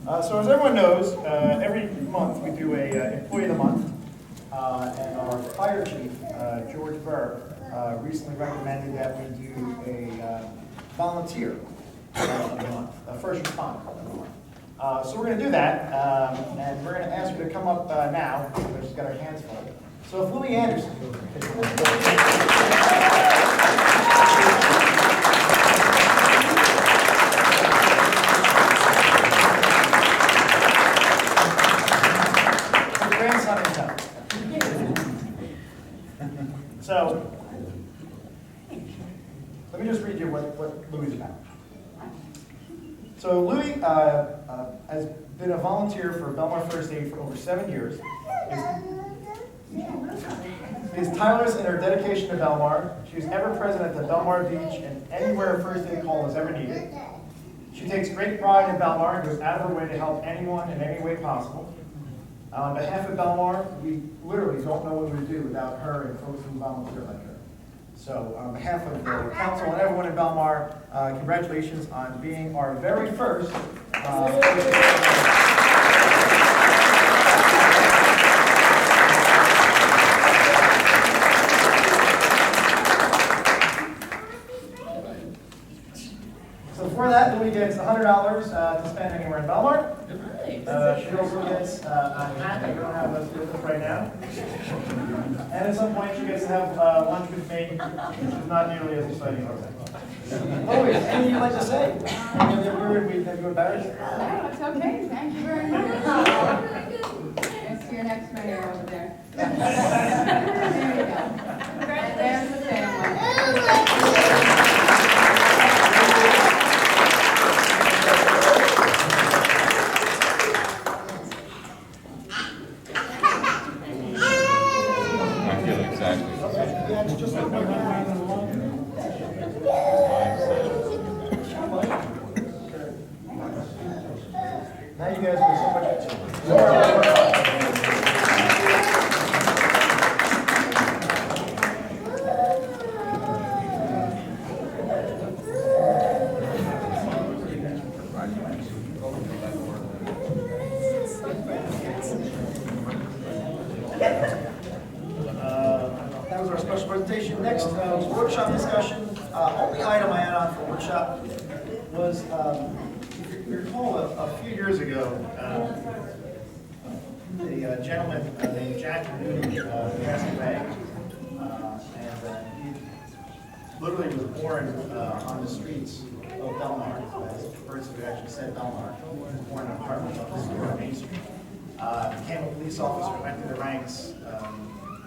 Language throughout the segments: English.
So as everyone knows, every month we do a Employee of the Month, and our fire chief, George Burr, recently recommended that we do a volunteer of the month, a first responder of the month. So we're going to do that, and we're going to ask her to come up now, because she's got her hands full. So if Louie Anderson. So, let me just read you what Louis is about. So Louis has been a volunteer for Belmar First Aid for over 7 years. Is tireless in her dedication to Belmar. She is ever present at the Belmar Beach and anywhere a first aid call is ever needed. She takes great pride in Belmar and goes out of her way to help anyone in any way possible. On behalf of Belmar, we literally don't know what we would do without her and folks who volunteer like her. So on behalf of the council and everyone in Belmar, congratulations on being our very first So for that, Louis gets $100 to spend anywhere in Belmar. She also gets a hat that we don't have us with us right now. And at some point she gets to have lunch with me, which is not nearly as exciting as that. Louis, anything you'd like to say? Anything rude, have you embarrassed? No, it's okay. Thank you very much. It's your next mayor over there. There you go. And there's the family. Now you guys are so much that was our special presentation. Next, workshop discussion. Only item I had on for workshop was if you recall a few years ago, a gentleman named Jack Moody passed away, and he literally was born on the streets of Belmar. As the person who actually said Belmar, born in an apartment on Main Street. Became a police officer, went through the ranks,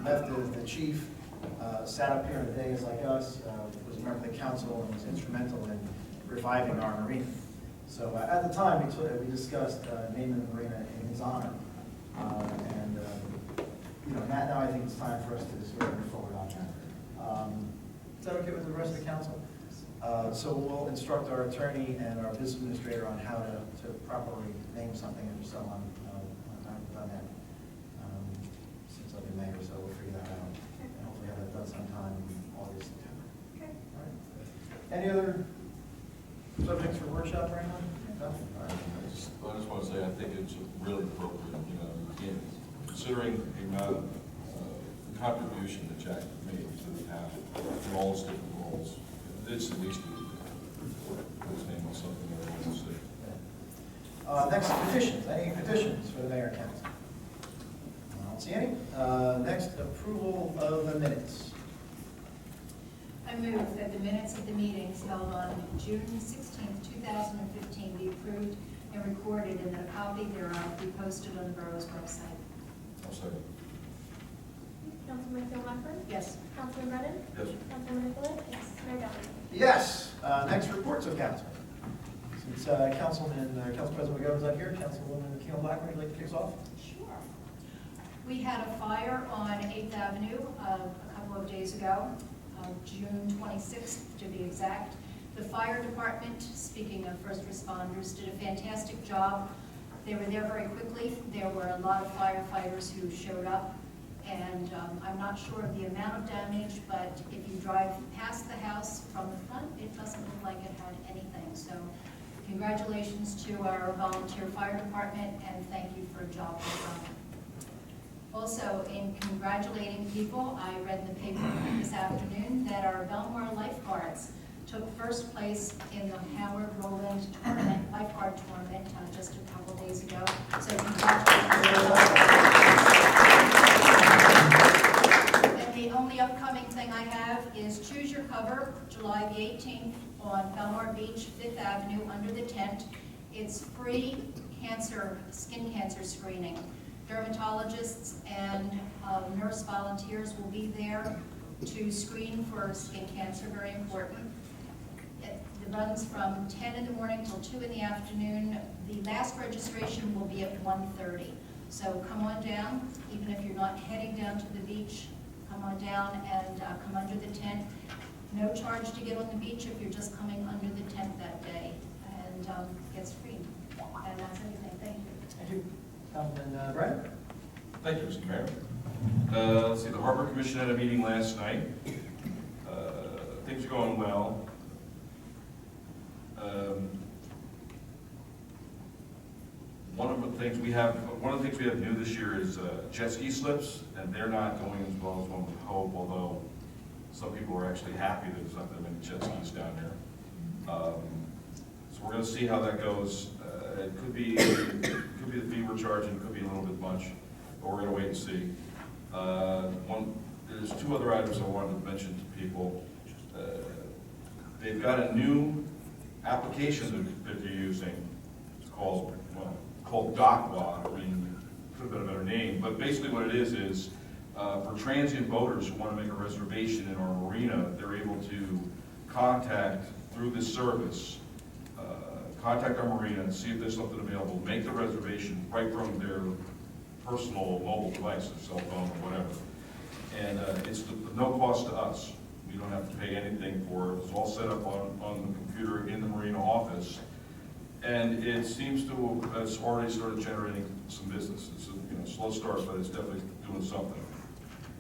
left as the chief, sat up here in days like us, was a member of the council, and was instrumental in reviving our marina. So at the time, we discussed naming the marina in his honor. Now I think it's time for us to sort of move forward on that. Is that okay with the rest of the council? So we'll instruct our attorney and our business administrator on how to properly name something and so on. I've done that since I've been mayor, so we'll figure that out. And hopefully have that done sometime in August, September. Okay. All right. Any other subjects for workshop right now? No? All right. I just want to say, I think it's really appropriate, again, considering the amount of contribution that Jack made to the town in all his different roles, it's the least we could do. His name was something that I wanted to say. Next, petitions. Any petitions for the mayor and council? I don't see any. Next, approval of the minutes. I move that the minutes of the meetings held on June 16th, 2015 be approved and recorded, and that a copy thereof be posted on the borough's website. I'll second. Councilman Blackburn? Yes. Councilman Brennan? Yes. Councilman Nicollet? Yes. Mayor Donnelly? Yes. Next, reports of council. Since Council President McGovern's not here, Councilwoman Blackburn, would you like to kick us off? Sure. We had a fire on 8th Avenue a couple of days ago, June 26th to be exact. The fire department, speaking of first responders, did a fantastic job. They were there very quickly. There were a lot of firefighters who showed up, and I'm not sure of the amount of damage, but if you drive past the house from the front, it doesn't look like it had anything. So Congratulations to our volunteer fire department, and thank you for a job well done. Also, in congratulating people, I read in the paper this afternoon that our Belmar lifeguards took first place in the Howard Rowland tournament, lifeguard tournament, just a couple days ago. So congratulations. And the only upcoming thing I have is Choose Your Cover, July the 18th on Belmar Beach, 5th Avenue, under the tent. It's free skin cancer screening. Dermatologists and nurse volunteers will be there to screen for skin cancer, very important. It runs from 10 in the morning till 2 in the afternoon. The last registration will be at 1:30. So come on down, even if you're not heading down to the beach, come on down and come under the tent. No charge to get on the beach if you're just coming under the tent that day, and get screened. And that's everything. Thank you. Thank you. Councilman Brad? Thank you, Mr. Mayor. Let's see, the Harbor Commission had a meeting last night. Things are going well. One of the things we have new this year is jet ski slips, and they're not going as well as one would hope, although some people are actually happy that there's not that many jet skis down there. So we're going to see how that goes. It could be the fee we're charging, could be a little bit much, but we're going to wait and see. There's two other items I wanted to mention to people. They've got a new application that they're using. It's called DocWa. I mean, could have been a better name, but basically what it is for transient boaters who want to make a reservation in our marina, they're able to contact through this service. Contact our marina and see if there's something available, make the reservation right from their personal mobile device, their cell phone or whatever. And it's no cost to us. We don't have to pay anything for it. It's all set up on the computer in the marina office. And it seems to have already started generating some business. It's a slow start, but it's definitely doing something.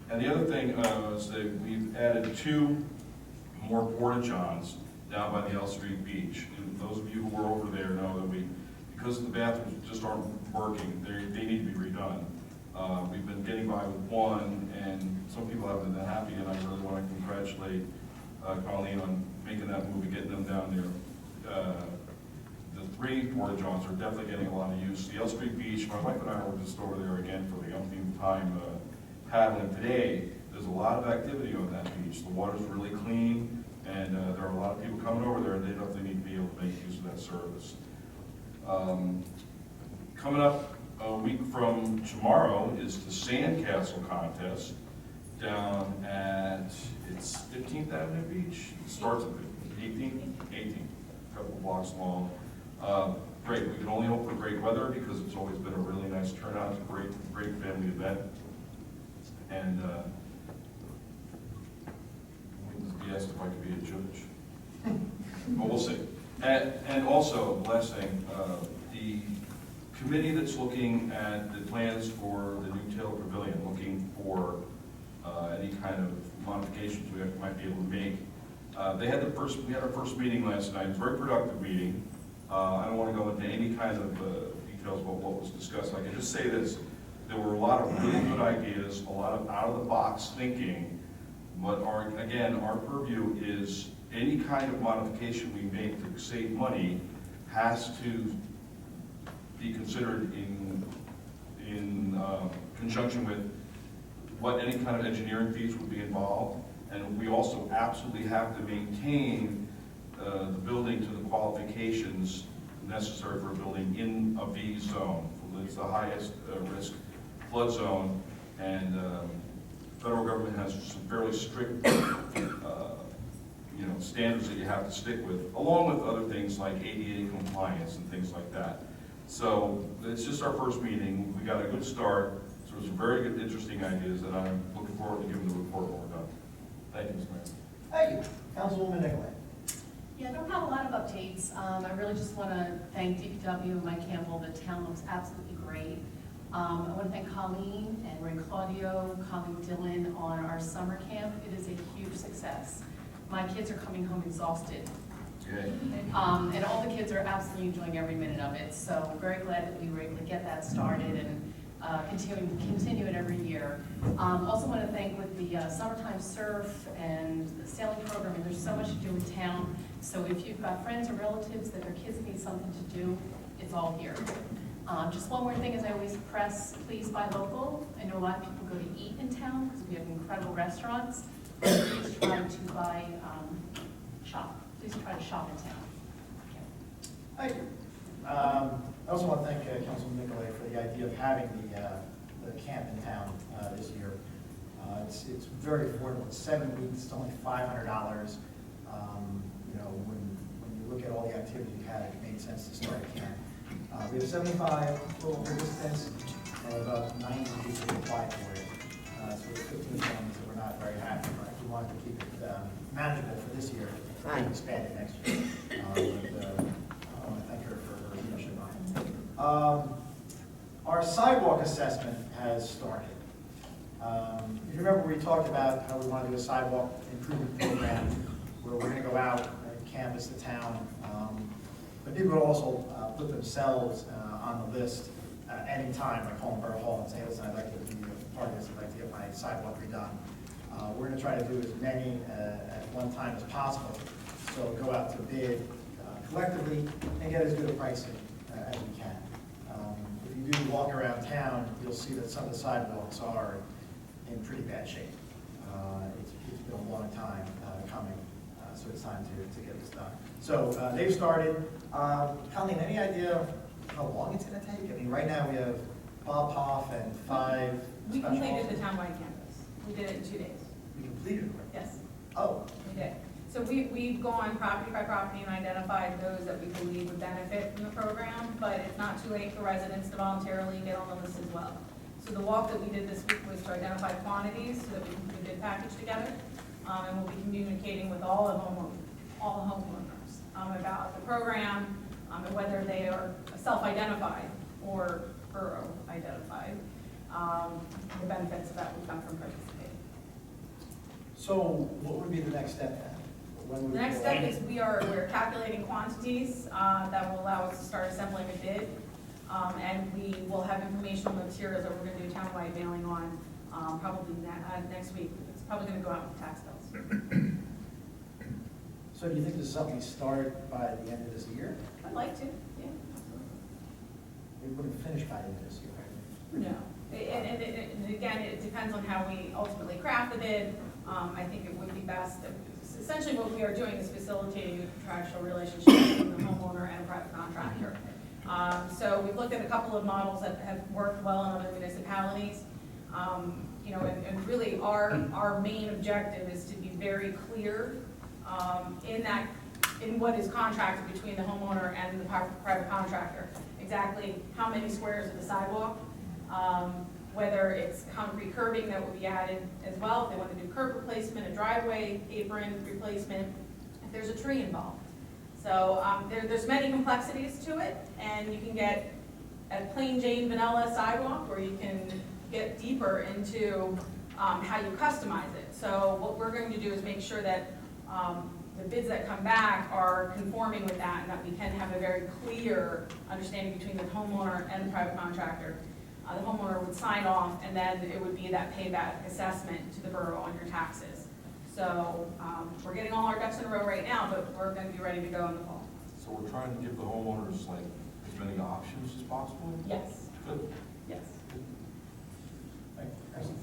And the other thing is that we've added 2 more porta-johns down by the L Street Beach. And those of you who were over there know that because the bathrooms just aren't working, they need to be redone. We've been getting by with one, and some people haven't been that happy, and I really want to congratulate Colleen on making that move and getting them down there. The 3 porta-johns are definitely getting a lot of use. The L Street Beach, my wife and I were just over there again for the umpteenth time paddling today. There's a lot of activity on that beach. The water's really clean. And there are a lot of people coming over there, and they definitely need to be able to make use of that service. Coming up a week from tomorrow is the Sandcastle contest down at, it's 15th Avenue Beach. It starts at 18th, a couple of blocks long. Great, we can only hope for great weather because it's always been a really nice turnout. It's a great family event. And he asked if I could be a judge. But we'll see. And also, last thing, the committee that's looking at the plans for the new Taylor Pavilion, looking for any kind of modifications we might be able to make. We had our first meeting last night. It was a very productive meeting. I don't want to go into any kind of details about what was discussed. I can just say this. There were a lot of really good ideas, a lot of out-of-the-box thinking. But our purview is any kind of modification we make to save money has to be considered in conjunction with what any kind of engineering fees would be involved. And we also absolutely have to maintain the building to the qualifications necessary for a building in a V zone. It's the highest risk flood zone, and federal government has some fairly strict standards that you have to stick with, along with other things like ADA compliance and things like that. So it's just our first meeting. We got a good start. So it's some very good, interesting ideas, and I'm looking forward to giving the report when we're done. Thank you, Mr. Mayor. Thank you. Councilwoman Nicolay. Yeah, I don't have a lot of updates. I really just want to thank DPW and Mike Campbell. The town looks absolutely great. I want to thank Colleen and Ray Claudio, Colleen Dillon on our summer camp. It is a huge success. My kids are coming home exhausted And all the kids are absolutely enjoying every minute of it. So very glad that we were able to get that started and continue it every year. Also want to thank with the summertime surf and the sailing program, and there's so much to do in town. So if you've got friends or relatives that their kids need something to do, it's all here. Just one more thing, as I always press, please buy local. I know a lot of people go to eat in town because we have incredible restaurants. Please try to buy, shop. Please try to shop in town. Thank you. I also want to thank Councilman Nicolay for the idea of having the camp in town this year. It's very affordable. It's 7 weeks. It's only $500. You know, when you look at all the activities we had, it made sense to start a camp. We have 75 total participants and about 90 people who applied for it. So the 15 families that we're not very happy, but we wanted to keep it manageable for this year and expand it next year. I want to thank her for her leadership on it. Our sidewalk assessment has started. If you remember, we talked about how we want to do a sidewalk improvement program where we're going to go out and canvass the town. But people will also put themselves on the list anytime, like call Borough Hall and say, listen, I'd like to be a part of this, I'd like to get my sidewalk redone. We're going to try to do as many at one time as possible. So go out to bid collectively and get as good a pricing as we can. If you do walk around town, you'll see that some of the sidewalks are in pretty bad shape. It's been a long time coming, so it's time to get this done. So they've started. Colleen, any idea how long it's going to take? I mean, right now we have Bob Hoff and 5 We special completed the officers. townwide campus. We did it in 2 days. We completed it. Yes, Oh, we did. So we've gone property by property and identified those that we believe would benefit from the program, but it's not too late for residents to voluntarily get on the list as well. So the walk that we did this week was to identify quantities so that we can put a bid package together. And we'll be communicating with all the homeowners about the program and whether they are self-identified or borough-identified, the benefits that would come from participating. so what would be the next step then? When would The next we- step is we're calculating quantities that will allow us to start assembling a bid. And we will have informational materials that we're going to do townwide mailing on probably next week. It's probably going to go out with tax bills. So do you think this is something we start by the end of this year? I'd like to, yeah. We wouldn't finish by the end of this year, right? No. And again, it depends on how we ultimately craft the bid. I think it would be best, essentially what we are doing is facilitating a contractual relationship between the homeowner and a private contractor. So we've looked at a couple of models that have worked well in other municipalities. You know, and really our main objective is to be very clear in what is contracted between the homeowner and the private contractor. Exactly how many squares of the sidewalk, whether it's concrete curbing that would be added as well, if they want to do curb replacement, a driveway apron replacement, if there's a tree involved. So there's many complexities to it, and you can get a plain Jane vanilla sidewalk, or you can get deeper into how you customize it. So what we're going to do is make sure that the bids that come back are conforming with that, and that we can have a very clear understanding between the homeowner and the private contractor. The homeowner would sign off, and then it would be that payback assessment to the borough on your taxes. So we're getting all our ducks in a row right now, but we're going to be ready to go in the fall. So we're trying to give the homeowners like as many options as possible? Yes, Good. yes. Thank you. Excellent.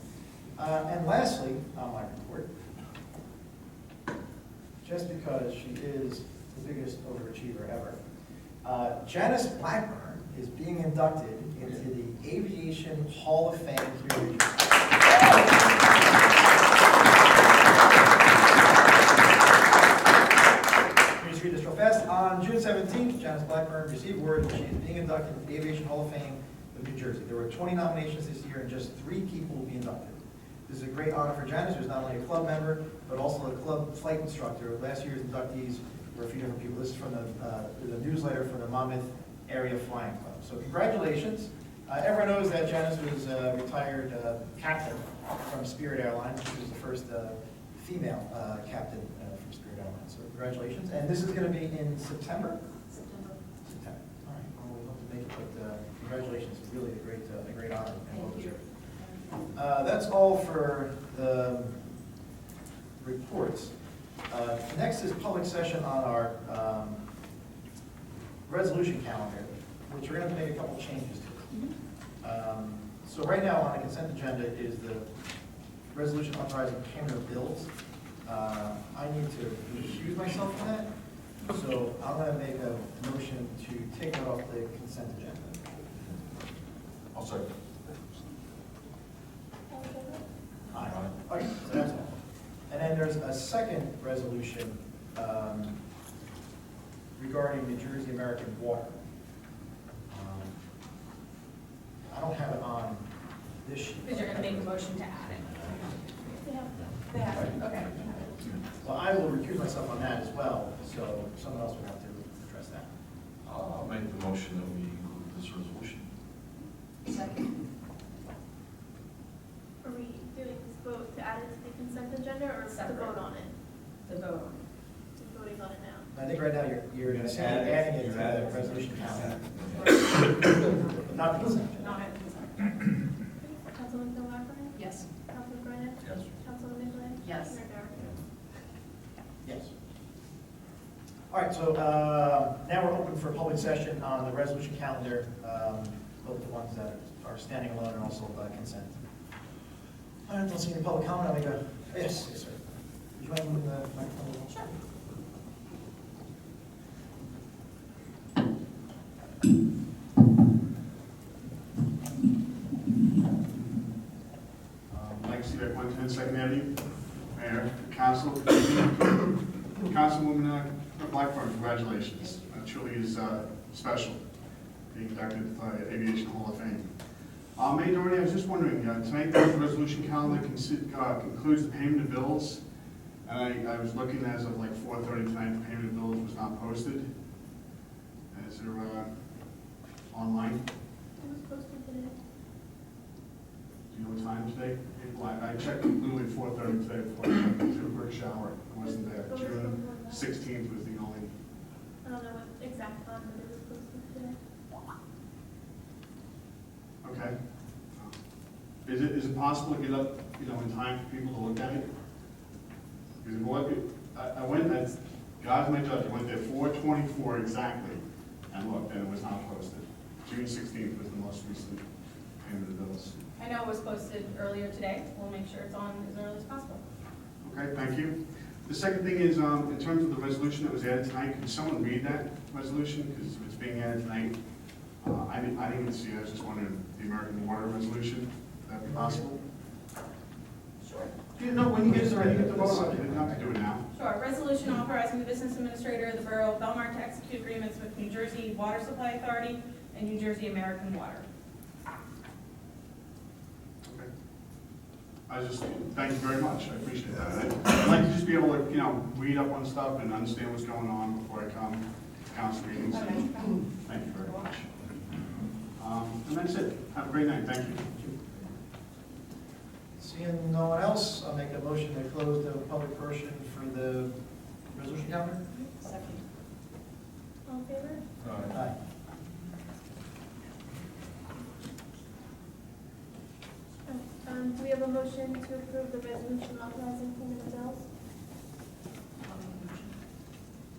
And lastly, on my report, just because she is the biggest overachiever ever, Janice Blackburn is being inducted into the Aviation Hall of Fame here in New Jersey. Please read this real fast. On June 17th, Janice Blackburn received word that she is being inducted into the Aviation Hall of Fame of New Jersey. There were 20 nominations this year, and just 3 people will be inducted. This is a great honor for Janice, who's not only a club member, but also a club flight instructor. Last year's inductees were a few different people. This is from the newsletter from the Monmouth Area Flying Club. So congratulations. Everyone knows that Janice was a retired captain from Spirit Airlines, which was the first female captain from Spirit Airlines. So congratulations. And this is going to be in September? September. September. All right. Well, we hope to make it, but congratulations. Really a great honor. And well Thank you. deserved. That's all for the reports. Next is public session on our resolution calendar, which we're going to make a couple changes to. So right now on the consent agenda is the resolution authorizing payment of bills. I need to recuse myself from that, so I'm going to make a motion to take it off the consent agenda. I'll second. All in favor? Aye. Okay, so that's all. And then there's a second resolution regarding New Jersey American Water. I don't have it on this sheet. Because you're gonna make a motion to add it. Yeah. They have it, okay. Well, I will recuse myself on that as well, so someone else would have to address that. I'll make the motion that we include this resolution. Second. Are we doing this vote to add it to the consent agenda or to Separate. vote on it? The vote. Just voting on it now. I think right now you're adding it to the resolution calendar, not the consent agenda. Not at the consent. Councilman Phil Blackburn? Yes. Councilman Brennan? Yes. Councilman Nicolay? Yes. Mayor Garrett? Yes. All right, so now we're open for public session on the resolution calendar, both the ones that are standing alone and also by consent. I don't see any public comment. I'll make a, yes, sir. Would you mind moving the microphone? Sure. Mike Stevick, 110 Second Avenue, Mayor, Council, Councilwoman Blackburn, congratulations. That truly is special, being inducted to the Aviation Hall of Fame. Mayor Doherty, I was just wondering, tonight the resolution calendar concludes the payment of bills, and I was looking as of like 4:30 tonight, the payment of bills was not posted. Is there online? It was posted today. Do you know what time today? I checked literally 4:30 today before I took a quick shower. It wasn't there. June 16th was the only. I don't know what exact time, but it was posted today. Okay. Is it possible to get up, in time for people to look at it? Because I went, God's my judge, I went there 4:24 exactly and looked, and it was not posted. June 16th was the most recent payment of bills. I know it was posted earlier today. We'll make sure it's on as early as possible. Okay, thank you. The second thing is, in terms of the resolution that was added tonight, could someone read that resolution? Because if it's being added tonight, I didn't even see it. I was just wondering, the American Water resolution, would that be possible? Sure. When you get ready, you have to vote on it. You don't have to do it now. Sure. Resolution authorizing the business administrator of the Borough of Belmar to execute agreements with New Jersey Water Supply Authority and New Jersey American Water. Okay. Thank you very much. I appreciate that. I'd like to just be able to, read up on stuff and understand what's going on before I come to council meetings. Okay. Thank you very much. And that's it. Have a great night. Thank you. Seeing no one else, I'll make a motion to close the public portion for the resolution calendar. Second. All in favor? Aye. Do we have a motion to approve the resolution authorizing payment of bills?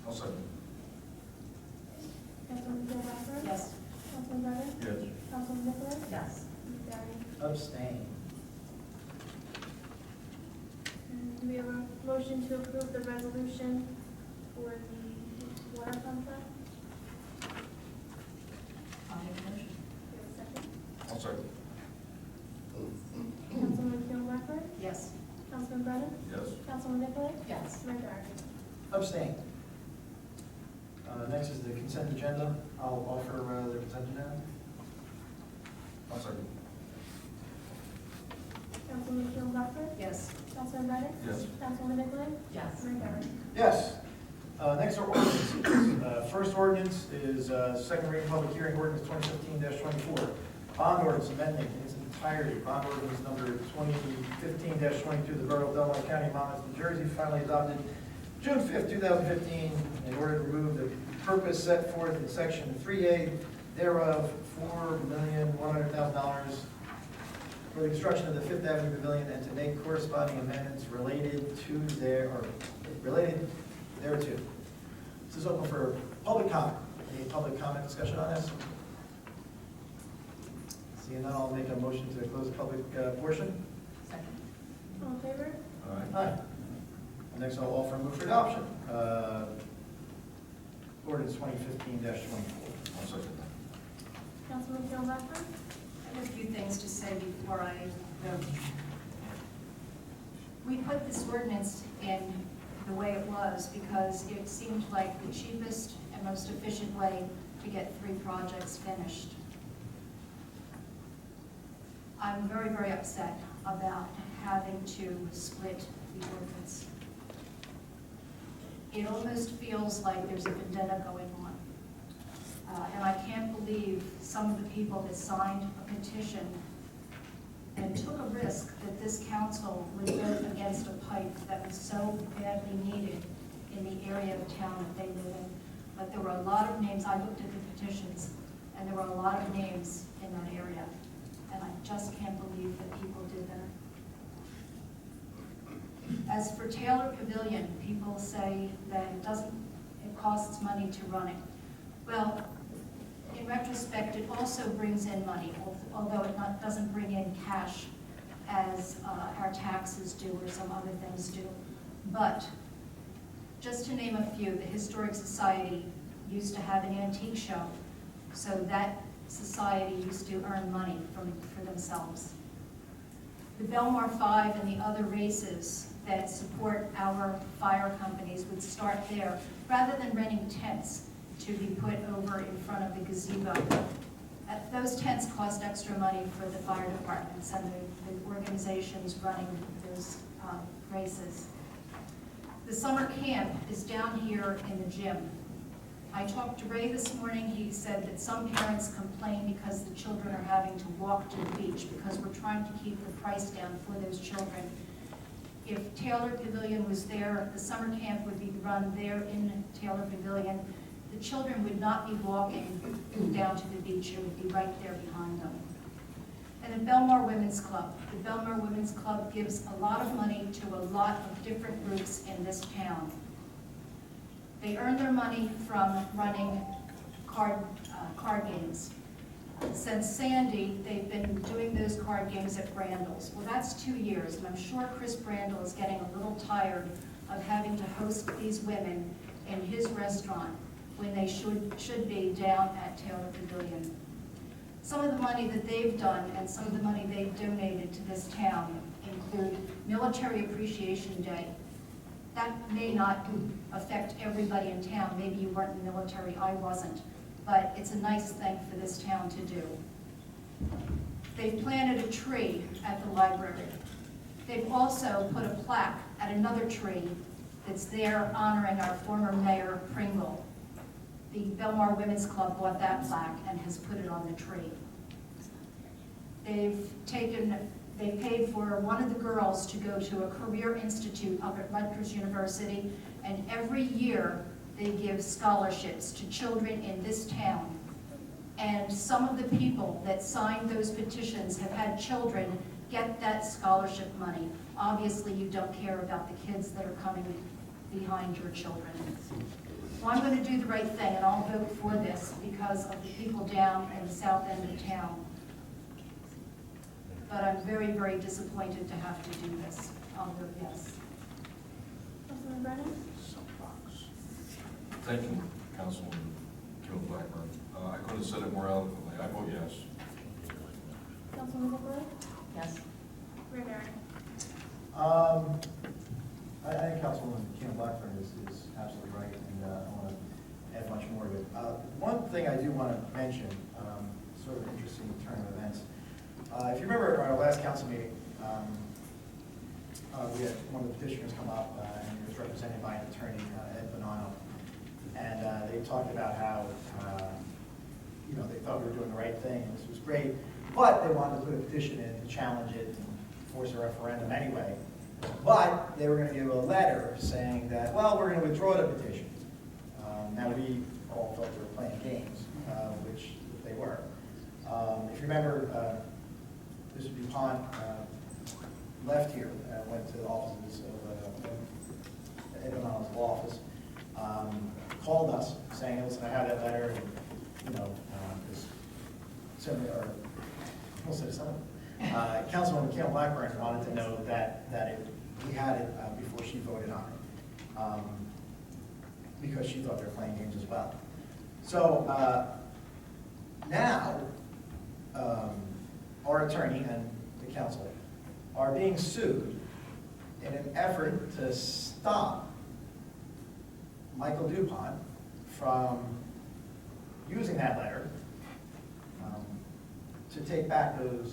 I'll second. Councilman Phil Blackburn? Yes. Councilman Brennan? Yes. Councilman Nicolay? Yes. Mayor Garrett? Abstain. And do we have a motion to approve the resolution for the water contract? I'll make a motion. Do we have a second? I'll second. Councilman Phil Blackburn? Yes. Councilman Brennan? Yes. Councilman Nicolay? Yes. Mayor Garrett? Abstain. Next is the consent agenda. I'll offer the consent agenda. I'll second. Councilman Phil Blackburn? Yes. Councilman Brennan? Yes. Councilman Nicolay? Yes. Mayor Garrett? Yes. Next are ordinances. First ordinance is second reading public hearing ordinance 2015-24. bond ordinance amending in its entirety. Bond ordinance number 2015-22, the Borough of Belmar County, Monmouth, New Jersey, finally adopted June 5th, 2015, in order to remove the purpose set forth in section 3A thereof, $4,100,000 for the construction of the Fifth Avenue Pavilion and to make corresponding amendments related thereto. This is open for public comment. Any public comment discussion on this? Seeing none, I'll make a motion to close the public portion. Second. All in favor? Aye. And next, I'll offer a move for adoption. Ordinance 2015-24. I'll second that. Councilman Kell Blackburn? I have a few things to say before I vote. We put this ordinance in the way it was because it seemed like the cheapest and most efficient way to get 3 projects finished. I'm very, very upset about having to split the ordinance. It almost feels like there's a vendetta going on. And I can't believe some of the people that signed a petition and took a risk that this council would vote against a pipe that was so badly needed in the area of town that they live in. But there were a lot of names, I looked at the petitions, and there were a lot of names in that area. And I just can't believe that people did that. As for Taylor Pavilion, people say that it costs money to run it. Well, in retrospect, it also brings in money, although it doesn't bring in cash as our taxes do or some other things do. But just to name a few, the Historic Society used to have an antique show, so that society used to earn money for themselves. The Belmar 5 and the other races that support our fire companies would start there, rather than renting tents to be put over in front of the gazebo. Those tents cost extra money for the fire departments and the organizations running those races. The summer camp is down here in the gym. I talked to Ray this morning. He said that some parents complain because the children are having to walk to the beach because we're trying to keep the price down for those children. If Taylor Pavilion was there, the summer camp would be run there in Taylor Pavilion. The children would not be walking down to the beach. It would be right there behind them. And the Belmar Women's Club. The Belmar Women's Club gives a lot of money to a lot of different groups in this town. They earn their money from running card games. Since Sandy, they've been doing those card games at Brandl's. Well, that's 2 years, and I'm sure Chris Brandl is getting a little tired of having to host these women in his restaurant when they should be down at Taylor Pavilion. Some of the money that they've done and some of the money they've donated to this town include Military Appreciation Day. That may not affect everybody in town. Maybe you weren't in the military, I wasn't. But it's a nice thing for this town to do. They've planted a tree at the library. They've also put a plaque at another tree that's there honoring our former mayor, Pringle. The Belmar Women's Club bought that plaque and has put it on the tree. They paid for one of the girls to go to a career institute up at Rutgers University, and every year they give scholarships to children in this town. And some of the people that signed those petitions have had children get that scholarship money. Obviously, you don't care about the kids that are coming behind your children. Well, I'm going to do the right thing, and I'll vote for this because of the people down in the south end of town. But I'm very, very disappointed to have to do this. I'll vote yes. Councilman Brennan? Thank you, Councilwoman Kim Blackburn. I couldn't have said it more eloquently. I vote yes. Councilman Nicolay? Yes. Ray Barry? I think Councilwoman Kim Blackburn is absolutely right, and I don't want to add much more to it. One thing I do want to mention, sort of an interesting turn of events. If you remember at our last council meeting, we had one of the petitioners come up, and he was represented by an attorney, Ed Bonanno, and they talked about how you know, they thought we were doing the right thing, and this was great, but they wanted to put a petition in to challenge it and force a referendum anyway. But they were going to give a letter saying that, well, we're going to withdraw the petition. Now, we all thought they were playing games, which they were. If you remember, Mr. DuPont left here, went to the offices of Ed O'Donnell's law office, called us saying, listen, I have that letter, and, you know, Councilwoman Kim Blackburn wanted to know that we had it before she voted on it, because she thought they were playing games as well. So now, our attorney and the council are being sued in an effort to stop Michael DuPont from using that letter to take back the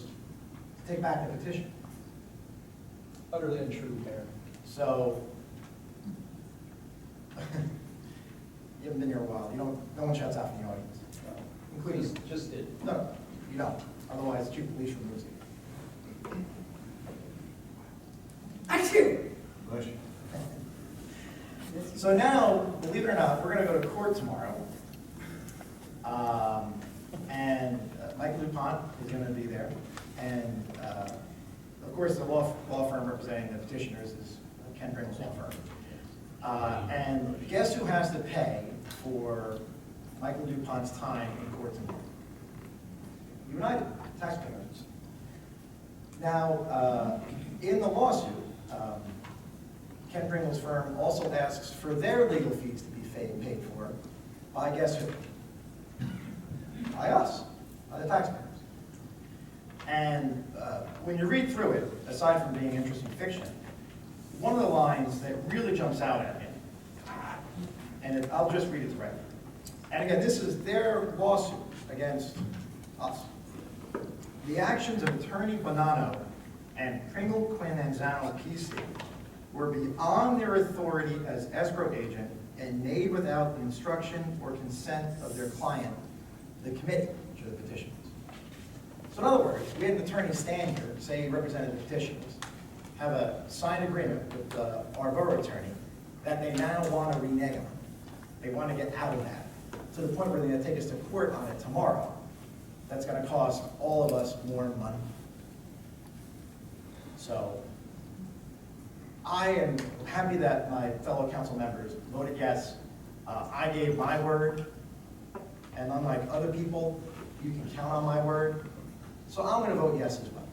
petition. Utterly untrue, Mayor. So, you haven't been here a while. You don't. No one shuts out from the audience, including. Just did. No, you don't. Otherwise, the chief of police removes you. I do. Bless you. So now, believe it or not, we're going to go to court tomorrow, and Michael DuPont is going to be there, and of course, the law firm representing the petitioners is Ken Pringle's law firm. And guess who has to pay for Michael DuPont's time in court tomorrow? United taxpayers. Now, in the lawsuit, Ken Pringle's firm also asks for their legal fees to be paid for by guess who? By us, by the taxpayers. And when you read through it, aside from being interesting fiction, one of the lines that really jumps out at me, and I'll just read it directly. And again, this is their lawsuit against us. The actions of Attorney Bonanno and Pringle, Quinn, and Zano PC were beyond their authority as escrow agent and made without the instruction or consent of their client, the committee, which are the petitioners. So in other words, we had an attorney stand here, say he represented the petitioners, have a signed agreement with our borough attorney that they now want to renege on. They want to get out of that, to the point where they're going to take us to court on it tomorrow. That's going to cost all of us more money. So I am happy that my fellow council members voted yes. I gave my word, and unlike other people, you can count on my word. So I'm going to vote yes as well.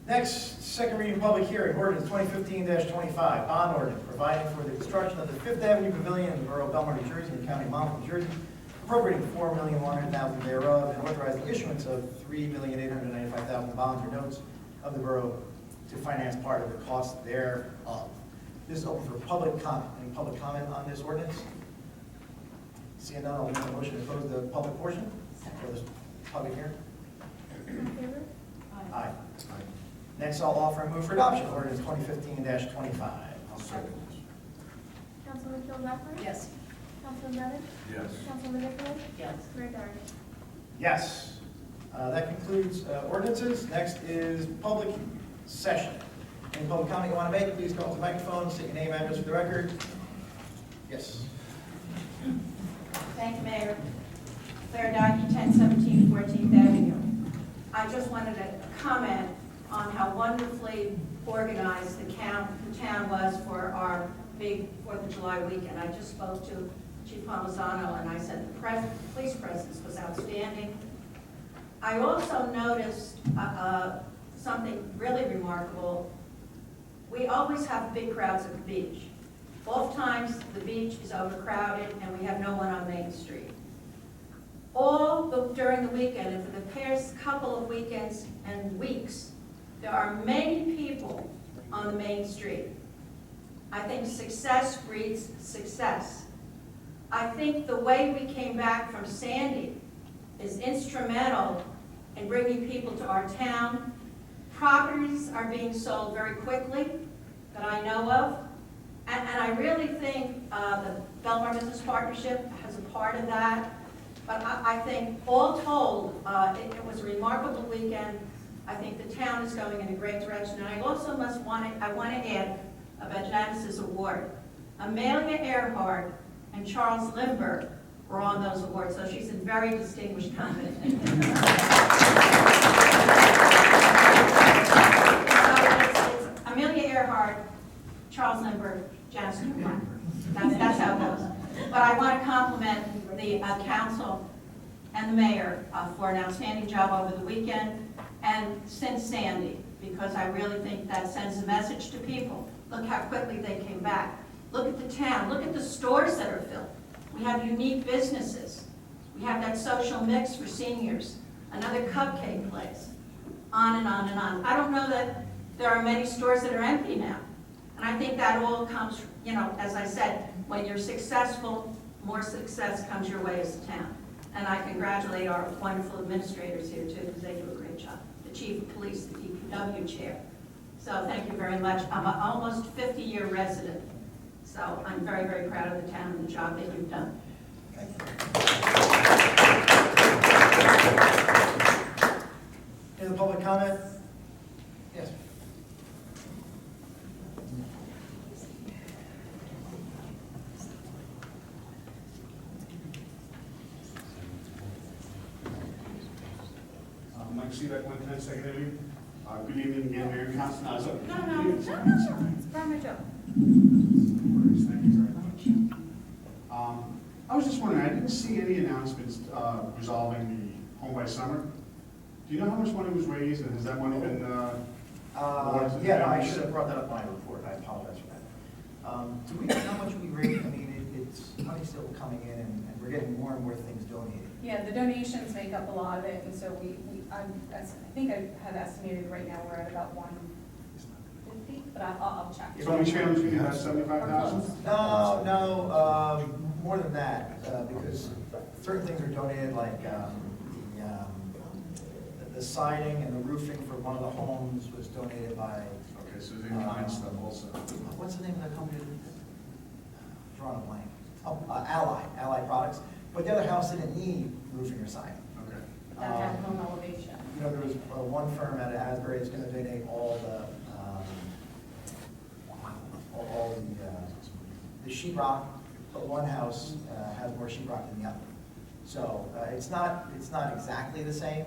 Next, second reading public hearing, ordinance 2015-25, bond ordinance providing for the construction of the Fifth Avenue Pavilion in the borough of Belmar, New Jersey, and the county of Monmouth, New Jersey, appropriating $4,100,000 thereof, and authorizing the issuance of $3,895,000 bonds or notes of the borough to finance part of the cost thereof. This is open for public comment. Any public comment on this ordinance? Seeing none, I'll make a motion to close the public portion for this public hearing. In favor? Aye. Next, I'll offer and move for adoption, ordinance 2015-25. I'll second this. Councilman Kim Blackburn? Yes. Councilman Bennett? Yes. Councilman Nicholas? Yes. Mayor Dyer? Yes. That concludes ordinances. Next is public session. Any public comment you want to make, please come up to the microphone, state your name, address for the record. Yes. Thank you, Mayor. Claire Dyke, 1017 14th Avenue. I just wanted to comment on how wonderfully organized the town was for our big 4th of July weekend. I just spoke to Chief Palmisano and I said the police presence was outstanding. I also noticed something really remarkable. We always have big crowds at the beach. Oftentimes, the beach is overcrowded and we have no one on Main Street. During the weekend, and for the past couple of weekends and weeks, there are many people on the Main Street. I think success breeds success. I think the way we came back from Sandy is instrumental in bringing people to our town. Properties are being sold very quickly. that I know of. And I really think the Belmar Business Partnership has a part of that. But I think all told, it was a remarkable weekend. I think the town is going in a great direction. And I also want to add about Janice's award. Amelia Earhart and Charles Lindbergh were on those awards, so she's in very distinguished company. So it's Amelia Earhart, Charles Lindbergh, Janice Kumar. That's how it goes. But I want to compliment the council and the mayor for an outstanding job over the weekend, and since Sandy, because I really think that sends a message to people. Look how quickly they came back. Look at the town. Look at the stores that are filled. We have unique businesses. We have that social mix for seniors, another cupcake place, on and on and on. I don't know that there are many stores that are empty now. And I think that all comes, you know, as I said, when you're successful, more success comes your way as a town. And I congratulate our wonderful administrators here too, because they do a great job. The chief of police, the DPW chair. So thank you very much. I'm an almost 50-year resident. So I'm very, very proud of the town and the job that you've done. Thank you. Any other public comment? Yes. Mike Seebeck, 110 Second Avenue. Good evening again, Mayor and Council. No. It's part of my job. Thank you very much. I was just wondering, I didn't see any announcements resolving the Home by Summer. Do you know how much money was raised, and has that money been awarded to the Yeah, no, I families? should have brought that up in my report. I apologize for that. Do we know how much we raised? I mean, it's money still coming in, and we're getting more and more things donated. Yeah, the donations make up a lot of it, and so I think I have estimated right now we're at about 150, but I'll check. So how many families we have, 75,000? No, more than that, because certain things are donated, like the siding and the roofing for one of the homes was donated by, Okay, so they find stuff also. what's the name of the company? Drawing a blank. Oh, Ally Products. But the other house didn't need roofing or siding. Okay. That had home elevation. You know, there was one firm out of Asbury that's going to donate all the sheetrock, but one house has more sheetrock than the other. So it's not exactly the same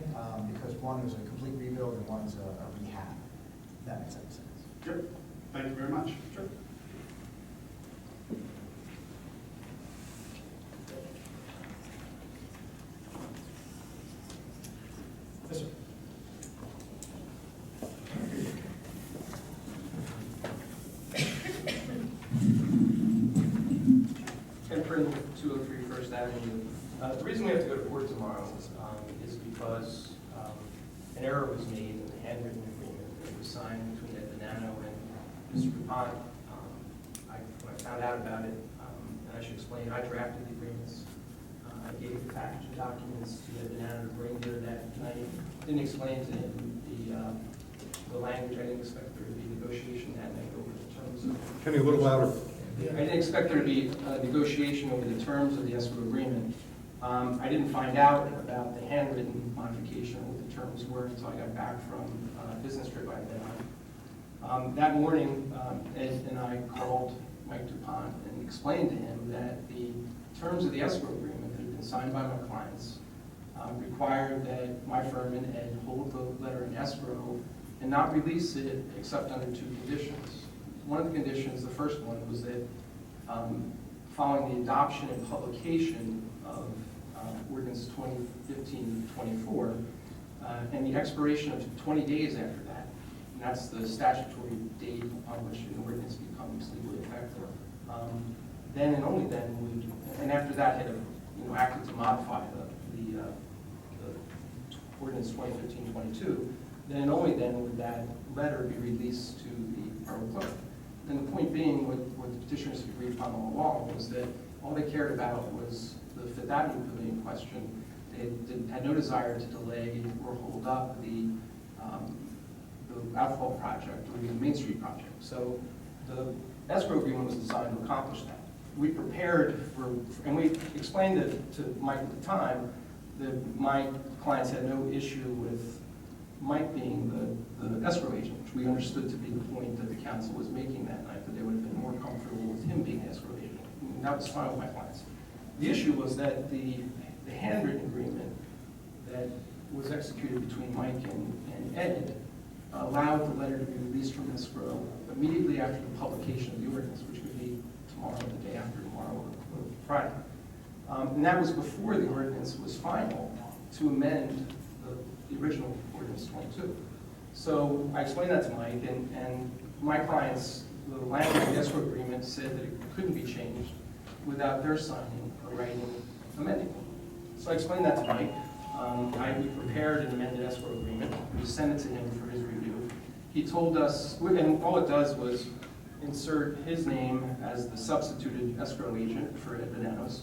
because one was a complete rebuild and one's a rehab. If that makes any sense. Sure. Thank you very much. Sure. Yes, sir. Ken Prin, 203 First Avenue. The reason we have to go to court tomorrow is because an error was made in the handwritten agreement that was signed between Ed Bonanno and Mr. Dupont. When I found out about it, and I should explain, I drafted the agreements. I gave the package of documents to Ed Bonanno to bring here that night. Didn't explain to him the language. I didn't expect there to be negotiation that night over the terms of. Kenny, a little louder. I didn't expect there to be a negotiation over the terms of the escrow agreement. I didn't find out about the handwritten modification or what the terms were until I got back from a business trip I'd been on. That morning, Ed and I called Mike Dupont and explained to him that the terms of the escrow agreement that had been signed by my clients required that my firm and Ed hold the letter in escrow and not release it except under two conditions. One of the conditions, the first one, was that following the adoption and publication of Ordinance 2015-24 and the expiration of 20 days after that, and that's the statutory date upon which an ordinance becomes legally effective, then and only then would, and after that had acted to modify the Ordinance 2015-22, then and only then would that letter be released to the borough clerk. And the point being, what the petitioners agreed upon all along was that all they cared about was the Fifth Avenue pavilion question. They had no desire to delay or hold up the asphalt project or the Main Street project. So The escrow agreement was designed to accomplish that. We prepared for, and we explained it to Mike at the time, that my clients had no issue with Mike being the escrow agent, which we understood to be the point that the council was making that night, that they would have been more comfortable with him being the escrow agent. And that was fine with my clients. The issue was that the handwritten agreement that was executed between Mike and Ed allowed the letter to be released from escrow immediately after the publication of the ordinance, which would be tomorrow, the day after tomorrow, or Friday. And that was before the ordinance was final to amend the original ordinance 22. So I explained that to Mike, and my clients, the language of the escrow agreement said that it couldn't be changed without their signing or writing amending it. So I explained that to Mike. We prepared an amended escrow agreement. We sent it to him for his review. He told us, and all it does was insert his name as the substituted escrow agent for Ed Bananos,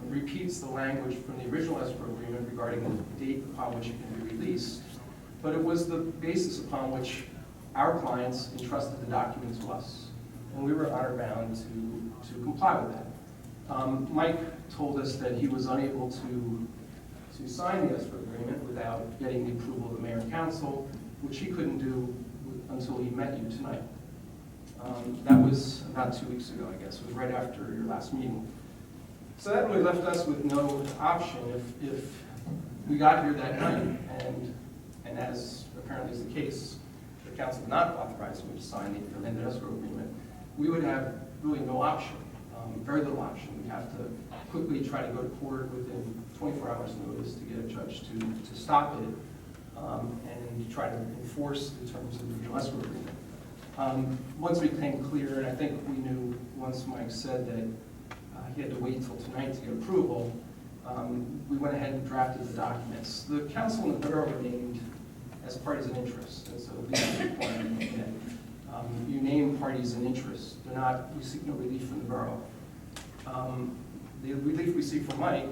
repeats the language from the original escrow agreement regarding the date upon which it can be released, but it was the basis upon which our clients entrusted the document to us, and we were honor bound to comply with that. Mike told us that he was unable to sign the escrow agreement without getting the approval of the mayor and council, which he couldn't do until he met you tonight. That was about 2 weeks ago, I guess. It was right after your last meeting. So that really left us with no option. If we got here that night, and as apparently is the case, the council did not authorize me to sign the amended escrow agreement, we would have really no option, very little option. We'd have to quickly try to go to court within 24 hours notice to get a judge to stop it and try to enforce the terms of the original escrow agreement. Once we became clear, and I think we knew once Mike said that he had to wait until tonight to get approval, we went ahead and drafted the documents. The council and the borough were named as parties in interest, and so this is a requirement that you name parties in interest. They're not, we seek no relief from the borough. The relief we seek from Mike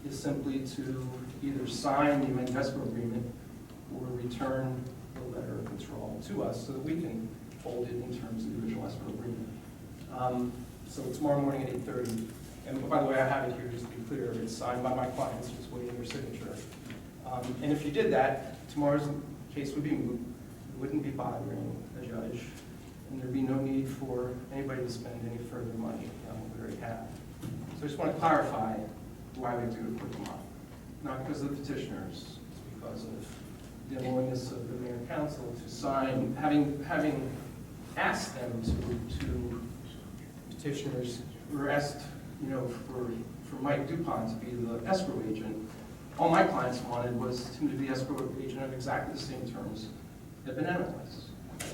is simply to either sign the amended escrow agreement or return the letter of withdrawal to us so that we can hold it in terms of the original escrow agreement. So tomorrow morning at 8:30, and by the way, I have it here just to be clear, it's signed by my clients, just waiting their signature. And if you did that, tomorrow's case would be moot. It wouldn't be bothering a judge, and there'd be no need for anybody to spend any further money than we already have. So I just want to clarify why we have to go to court tomorrow. Not because of the petitioners, it's because of the unwillingness of the mayor and council to sign, having asked them to petitioners, were asked, for Mike DuPont to be the escrow agent. All my clients wanted was him to be escrow agent on exactly the same terms that Banana was.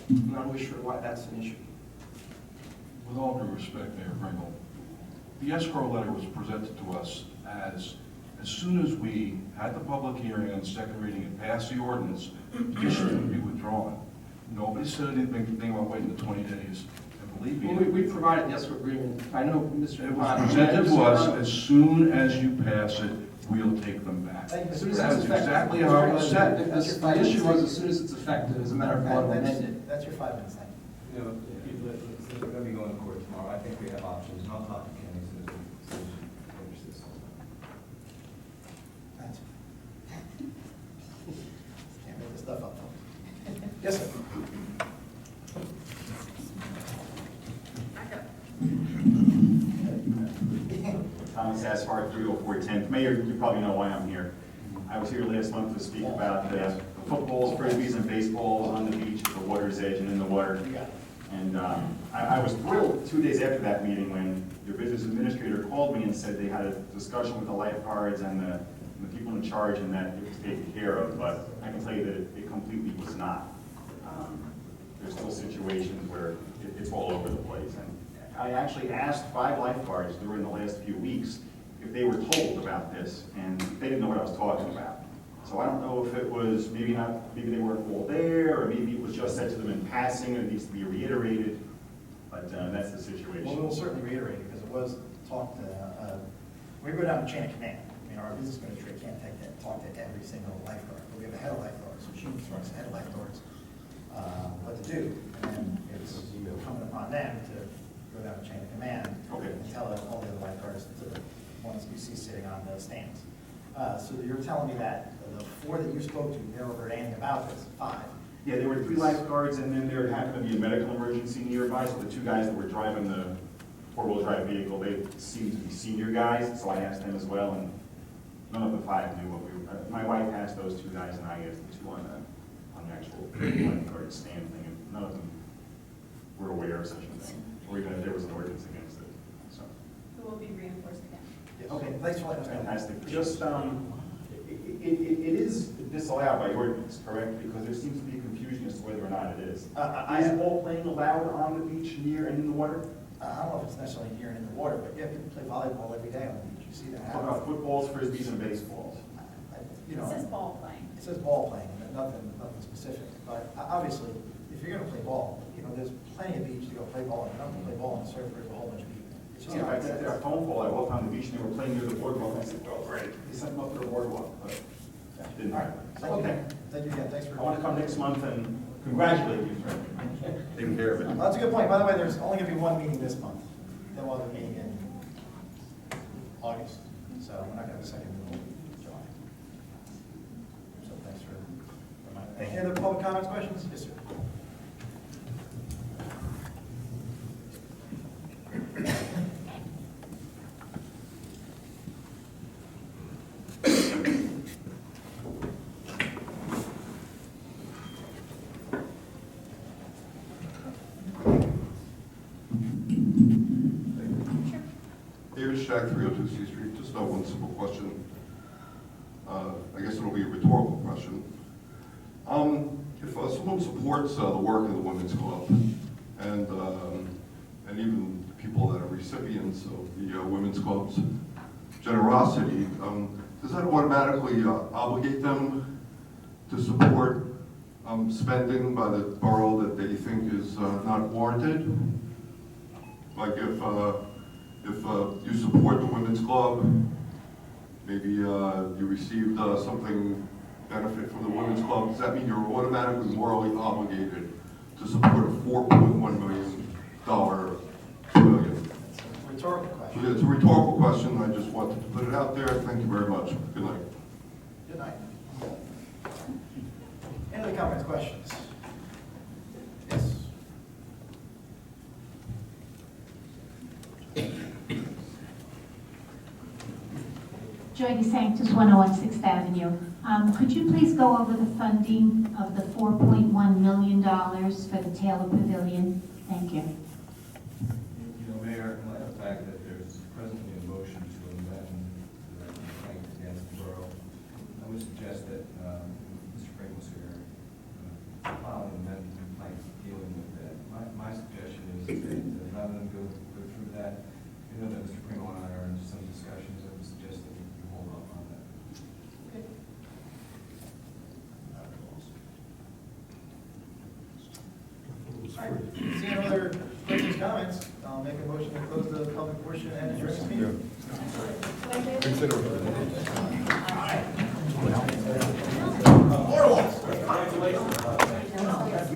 I'm not really sure why that's an issue. With all due respect, Mayor Pringle, the escrow letter was presented to us as soon as we had the public hearing on the second reading and passed the ordinance, the petition would be withdrawn. Nobody said anything about waiting the 20 days. And believe me, Well, we provided the escrow agreement. I know Mr. it was DuPont. presented to us as soon as you pass it, we'll take them back. As soon as That's it's effective. exactly how it was said. The issue was as soon as it's effective, as a matter of law, to amend it. That's your 5 minutes, thank you. Since we're going to be going to court tomorrow, I think we have options, and I'll talk to Kenny as soon as we finish this. That's can't make this stuff up. Yes, sir. Thomas Asphart, 304 10th. Mayor, you probably know why I'm here. I was here last month to speak about the footballs, frisbees, and baseballs on the beach at the water's edge and in the water. And I was thrilled 2 days after that meeting when your business administrator called me and said they had a discussion with the lifeguards and the people in charge and that it was taken care of, but I can tell you that it completely was not. There's still situations where it's all over the place. And I actually asked 5 lifeguards during the last few weeks if they were told about this, and they didn't know what I was talking about. So I don't know if it was maybe they weren't all there, or maybe it was just said to them in passing and it needs to be reiterated, but that's the situation. Well, we'll certainly reiterate it, because it was talked to, we go down the chain of command. Our business administrator can't talk to every single lifeguard, but we have a head of lifeguards, so she instructs the head of lifeguards. what to do. And it's incumbent upon them to go down the chain of command. Okay. And tell all the other lifeguards, to the ones you see sitting on the stands. So you're telling me that the 4 that you spoke to never heard anything about this, 5? Yeah, there were 3 lifeguards, and then there happened to be a medical emergency nearby, so the 2 guys that were driving the 4-wheel drive vehicle, they seemed to be senior guys, so I asked them as well, and none of the 5 knew what we were, my wife asked those 2 guys, and I asked the 2 on the actual lifeguard stand thing, and none of them were aware of such a thing, or even if there was an ordinance against it, so. It will be reinforced again. Yeah, okay, thanks for letting us know. Fantastic. Just, it is disallowed by ordinance, correct? Because there seems to be confusion as to whether or not it is. Is ball playing allowed on the beach, near and in the water? I don't know if it's necessarily here and in the water, but yeah, people play volleyball every day on the beach. You see that What happen. about footballs, frisbees, and baseballs? You know, It says ball playing. it says ball playing, but nothing specific. But obviously, if you're gonna play ball, you know, there's plenty of beach to go play ball. If you're not gonna play ball on the surf, there's a whole bunch of people. It's just Yeah, not I did a phone call, I walked on the beach, and they were playing near the boardwalk, and I said, oh, great, they sent them up to the boardwalk, but didn't All right, happen. thank you. Okay, Thank you again, thanks for. I want to come next month and congratulate you for taking care of it. That's a good point. By the way, there's only gonna be 1 meeting this month. Then we'll have a meeting in August. So we're not gonna have a second meeting in July. So thanks for reminding me. Any other public comments, questions? Yes, sir. David Shack, 302 C Street. Just one simple question. I guess it'll be a rhetorical question. If someone supports the work of the Women's Club and even people that are recipients of the Women's Club's generosity, does that automatically obligate them to support spending by the borough that they think is not warranted? Like if you support the Women's Club, maybe you received something benefit from the Women's Club, does that mean you're automatically morally obligated to support a $4.1 million pavilion? It's a rhetorical question. So it's a rhetorical question, I just wanted to put it out there. Thank you very much. Good night. Good night. Any other comments, questions? Yes. Joy DeSanctis, 101 6th Avenue. Could you please go over the funding of the $4.1 million for the Taylor Pavilion? Thank you. You know, Mayor, in light of the fact that there's presently a motion to amend the complaint against the borough, I would suggest that Mr. Pringle's here file an amended complaint dealing with that. My suggestion is that rather than go through that, you know that Mr. Pringle and I are in some discussions, I would suggest that we hold off on that. All right, seeing no other questions, comments, I'll make a motion to close the public portion and adjourn this meeting. Consider.